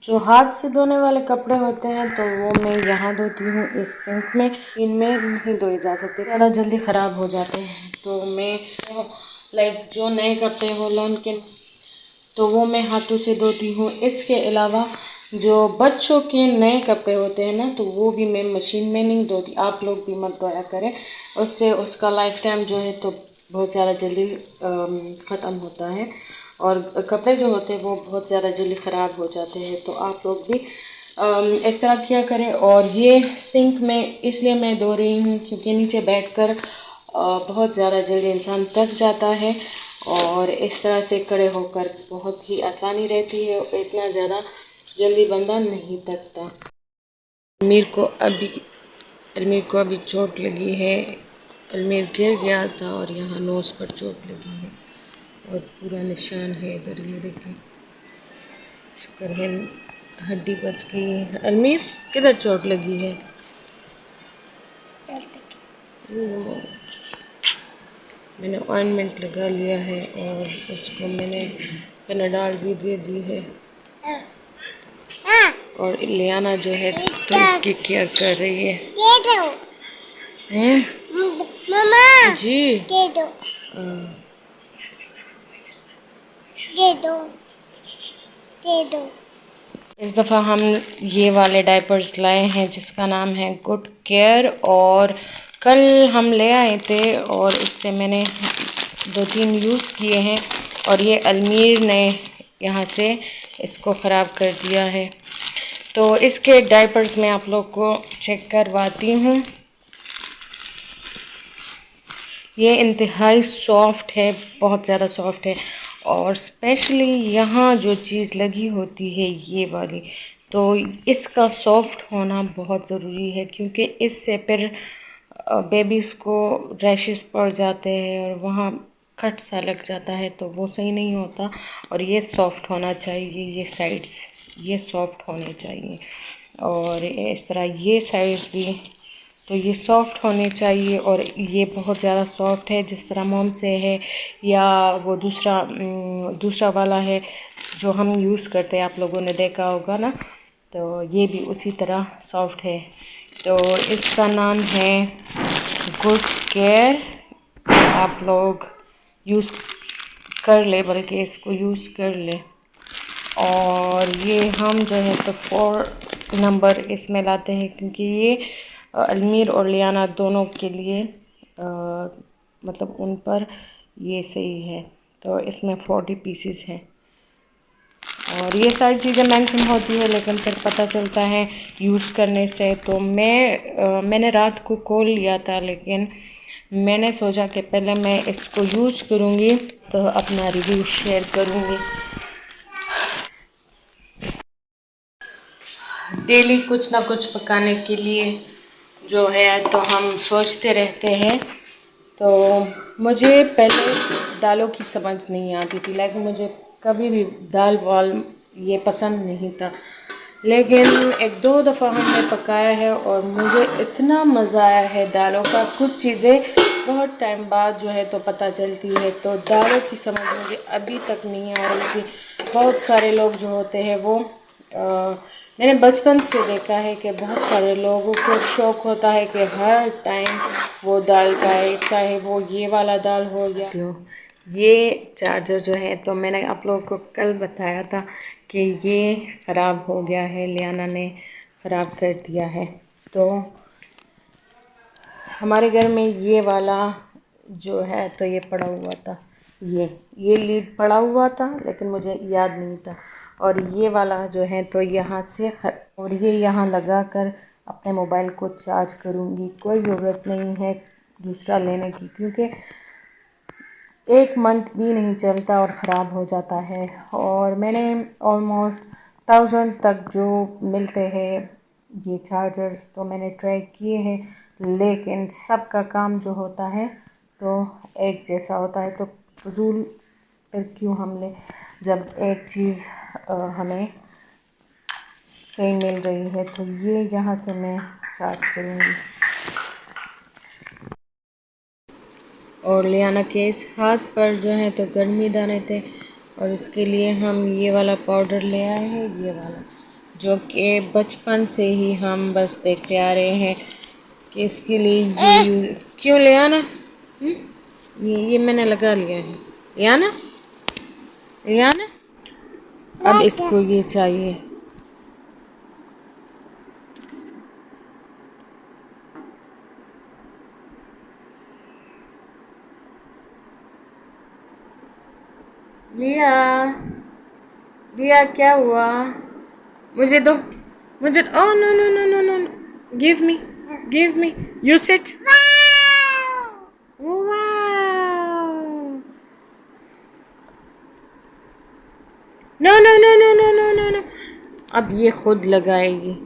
जो हाथ से धोने वाले कपड़े होते हैं तो वो मैं यहाँ धोती हूँ इस सिंक में। इनमें नहीं धोए जा सकते, ज़्यादा जल्दी ख़राब हो जाते हैं। तो मैं लाइक जो नए कपड़े हो लॉन के तो वो मैं हाथों से धोती हूँ। इसके अलावा जो बच्चों के नए कपड़े होते हैं ना तो वो भी मैं मशीन में नहीं धोती। आप लोग भी मत धोया करें, उससे उसका लाइफ टाइम जो है तो बहुत ज़्यादा जल्दी ख़त्म होता है और कपड़े जो होते हैं वो बहुत ज़्यादा जल्दी ख़राब हो जाते हैं। तो आप लोग भी इस तरह किया करें। और ये सिंक में इसलिए मैं धो रही हूँ क्योंकि नीचे बैठकर बहुत ज़्यादा जल्दी इंसान थक जाता है और इस तरह से खड़े होकर बहुत ही आसानी रहती है, इतना ज़्यादा जल्दी बंदा नहीं थकता। अलमीर को अभी चोट लगी है। अलमीर गिर गया था और यहाँ नोज़ पर चोट लगी है और पूरा निशान है इधर, ये देखें। शुक्र है हड्डी बच गई है। अलमीर किधर चोट लगी है? मैंने ऑइंटमेंट लगा लिया है और उसको मैंने पेनाडॉल भी दे दी है। और लियाना जो है तो इसकी केयर कर रही है। मम्मा जी दे दो, दे दो। इस दफ़ा हम ये वाले डायपर्स लाए हैं जिसका नाम है गुड केयर और कल हम ले आए थे और इससे मैंने 2-3 यूज़ किए हैं और ये अलमीर ने यहाँ से इसको ख़राब कर दिया है। तो इसके डायपर्स मैं आप लोग को चेक करवाती हूँ। ये इंतहाई सॉफ्ट है, बहुत ज़्यादा सॉफ्ट है और स्पेशली यहाँ जो चीज़ लगी होती है ये वाली, तो इसका सॉफ्ट होना बहुत ज़रूरी है क्योंकि इससे फिर बेबीज़ को रैशेस पड़ जाते हैं और वहाँ कट सा लग जाता है तो वो सही नहीं होता। और ये सॉफ्ट होना चाहिए, ये साइड्स ये सॉफ्ट होने चाहिए और इस तरह ये साइड्स भी, तो ये सॉफ्ट होने चाहिए। और ये बहुत ज़्यादा सॉफ्ट है जिस तरह मोम से है या वो दूसरा वाला है जो हम यूज़ करते हैं, आप लोगों ने देखा होगा ना, तो ये भी उसी तरह सॉफ्ट है। तो इसका नाम है गुड केयर। आप लोग यूज़ कर ले, बल्कि इसको यूज़ कर ले। और ये हम जो है तो 4 नंबर इसमें लाते हैं क्योंकि ये अलमीर और लियाना दोनों के लिए मतलब उन पर ये सही है। तो इसमें 40 पीसेस हैं और ये सारी चीज़ें मेंशन होती है लेकिन फिर पता चलता है यूज़ करने से। तो मैंने रात को खोल लिया था लेकिन मैंने सोचा कि पहले मैं इसको यूज़ करूँगी तो अपना रिव्यू शेयर करूँगी। डेली कुछ ना कुछ पकाने के लिए जो है तो हम सोचते रहते हैं। तो मुझे पहले दालों की समझ नहीं आती थी, लेकिन मुझे कभी भी दाल वाल ये पसंद नहीं था। लेकिन 1-2 दफ़ा हमने पकाया है और मुझे इतना मज़ा आया है दालों का। कुछ चीज़ें बहुत टाइम बाद जो है तो पता चलती है। तो दालों की समझ मुझे अभी तक नहीं आ रही थी। बहुत सारे लोग जो होते हैं वो मैंने बचपन से देखा है कि बहुत सारे लोगों को शौक़ होता है कि हर टाइम वो दाल खाए, चाहे वो ये वाला दाल हो या ये चार्जर जो है तो मैंने आप लोगों को कल बताया था कि ये ख़राब हो गया है, लियाना ने ख़राब कर दिया है। तो हमारे घर में ये वाला जो है तो ये पड़ा हुआ था, ये लीड पड़ा हुआ था लेकिन मुझे याद नहीं था। और ये वाला जो है तो यहाँ से और ये यहाँ लगा कर अपने मोबाइल को चार्ज करूँगी। कोई ज़रूरत नहीं है दूसरा लेने की क्योंकि 1 मंथ भी नहीं चलता और ख़राब हो जाता है। और मैंने ऑलमोस्ट 1000 तक जो मिलते हैं ये चार्जर्स तो मैंने ट्राई किए हैं, लेकिन सबका काम जो होता है तो एक जैसा होता है। तो फजूल फिर क्यों हम ले, जब एक चीज़ हमें सही मिल रही है। तो ये यहाँ से मैं चार्ज करूँगी। और लियाना के इस हाथ पर जो है तो गर्मी दाने थे और इसके लिए हम ये वाला पाउडर ले आए हैं, ये वाला। जो कि बचपन से ही हम बस देखते आ रहे हैं कि इसके लिए ये क्यों ले आना। ये मैंने लगा लिया है। ले आना अब इसको ये चाहिए। लिया लिया क्या हुआ? मुझे दो, मुझे। Oh no no no no no, give me, you sit. No no no no no no no no, अब ये खुद लगाएगी।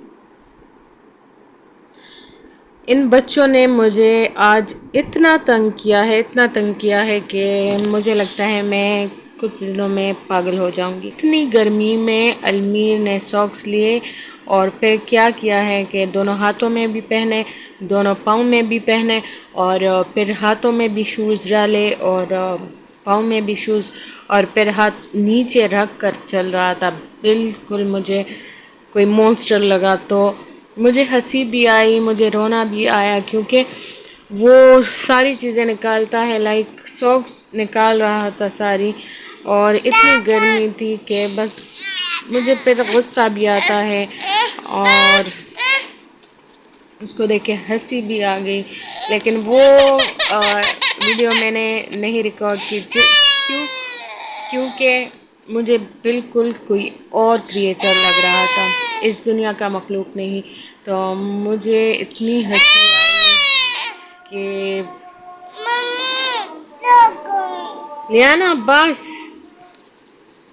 इन बच्चों ने मुझे आज इतना तंग किया है, इतना तंग किया है कि मुझे लगता है मैं कुछ दिनों में पागल हो जाऊंगी। इतनी गर्मी में अलमीर ने सॉक्स लिए और फिर क्या किया है कि दोनों हाथों में भी पहने, दोनों पाँव में भी पहने, और फिर हाथों में भी शूज़ डाले और पाँव में भी शूज़, और फिर हाथ नीचे रख कर चल रहा था। बिल्कुल मुझे कोई मॉन्स्टर लगा। तो मुझे हंसी भी आई, मुझे रोना भी आया, क्योंकि वो सारी चीज़ें निकालता है, लाइक सॉक्स निकाल रहा था सारी, और इतनी गर्मी थी कि बस मुझे फिर गुस्सा भी आता है और उसको देख के हंसी भी आ गई। लेकिन वो वीडियो मैंने नहीं रिकॉर्ड की। क्योंकि मुझे बिल्कुल कोई और क्रिएचर लग रहा था, इस दुनिया का मखलूक नहीं। तो मुझे इतनी हंसी आई कि लिया ना बस।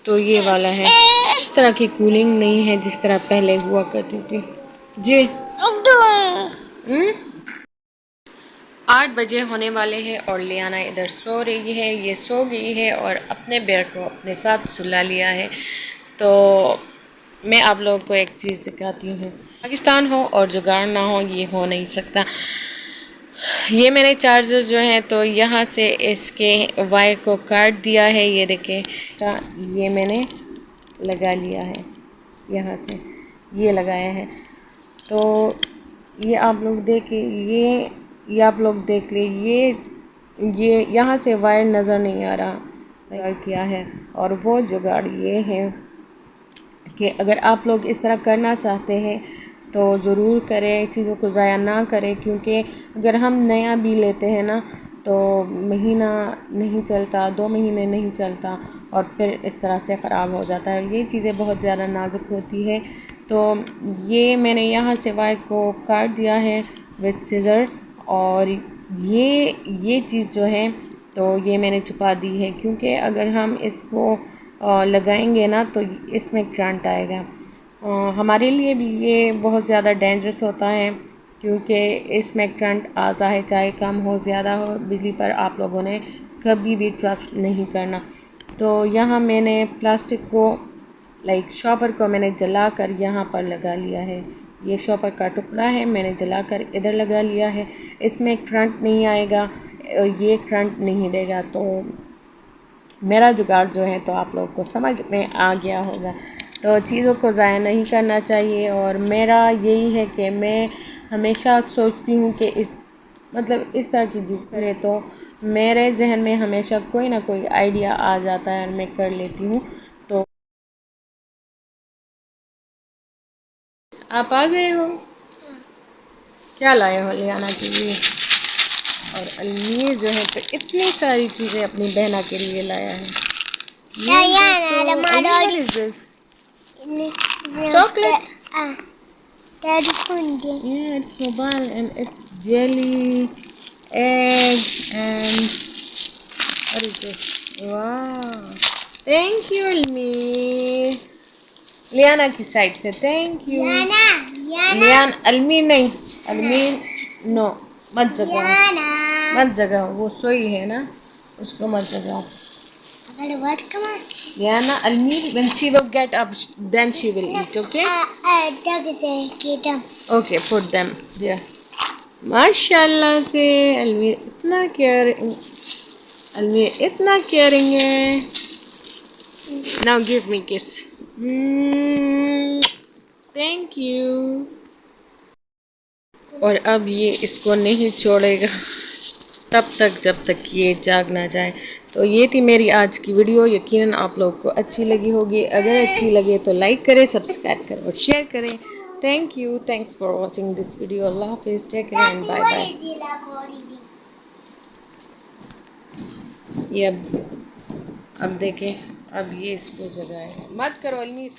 तो ये वाला है, इस तरह की कूलिंग नहीं है जिस तरह पहले हुआ करती थी जी। 8 बजे होने वाले हैं और लियाना इधर सो रही है। ये सो गई है और अपने बेर को अपने साथ सुला लिया है। तो मैं आप लोगों को एक चीज़ सिखाती हूँ, पाकिस्तान हो और जुगाड़ ना हो, ये हो नहीं सकता। ये मैंने चार्जर जो है तो यहाँ से इसके वायर को काट दिया है, ये देखें। ये मैंने लगा लिया है, यहाँ से ये लगाया है। तो ये आप लोग देखें, ये आप लोग देख ले, ये यहाँ से वायर नज़र नहीं आ रहा, जुगाड़ किया है। और वो जुगाड़ ये है कि अगर आप लोग इस तरह करना चाहते हैं तो ज़रूर करें, चीज़ों को ज़ाया ना करें। क्योंकि अगर हम नया भी लेते हैं ना तो महीना नहीं चलता, 2 महीने नहीं चलता, और फिर इस तरह से ख़राब हो जाता है। ये चीज़ें बहुत ज़्यादा नाजुक होती है। तो ये मैंने यहाँ से वायर को काट दिया है विद सीज़र, और ये चीज़ जो है तो ये मैंने छुपा दी है, क्योंकि अगर हम इसको लगाएंगे ना तो इसमें करंट आएगा। हमारे लिए भी ये बहुत ज़्यादा डेंजरस होता है, क्योंकि इसमें करंट आता है, चाहे कम हो ज़्यादा हो। बिजली पर आप लोगों ने कभी भी ट्रस्ट नहीं करना। तो यहाँ मैंने प्लास्टिक को, लाइक शॉपर को मैंने जला कर यहाँ पर लगा लिया है। ये शॉपर का टुकड़ा है, मैंने जलाकर इधर लगा लिया है। इसमें करंट नहीं आएगा, ये करंट नहीं देगा। तो मेरा जुगाड़ जो है तो आप लोगों को समझ में आ गया होगा। तो चीज़ों को ज़ाया नहीं करना चाहिए। और मेरा यही है कि मैं हमेशा सोचती हूँ कि इस तरह की चीज़ करें तो मेरे जहन में हमेशा कोई ना कोई आइडिया आ जाता है और मैं कर लेती हूँ। तो आप आ गए हो, क्या लाए हो लियाना के लिए? और अलमीर जो है तो इतनी सारी चीज़ें अपनी बहना के लिए लाया है। Chocolate. Daddy Fundi. Yeah, it's mobile and it's jelly, egg, and what is this? Wow. Thank you, Almir. लियाना की साइड से थैंक यू। लियान अलमीर नहीं, अलमीर नो, मत जगाओ, वो सोई है ना, उसको मत जगाओ। What come on? Liana, Almir, when she will get up, then she will eat, okay? Dog is a kid. Okay, put them there. माशाल्लाह से अलमीर इतना केयरिंग है। Now give me kiss. Thank you. और अब ये इसको नहीं छोड़ेगा तब तक जब तक ये जाग ना जाए। तो ये थी मेरी आज की वीडियो, यकीनन आप लोगों को अच्छी लगी होगी। अगर अच्छी लगे तो लाइक करें, सब्सक्राइब करें और शेयर करें। Thank you, thanks for watching this video. अल्लाह हाफिज़, take care and bye bye. ये अब देखें, अब ये इसको जगाए, मत करो अलमीर।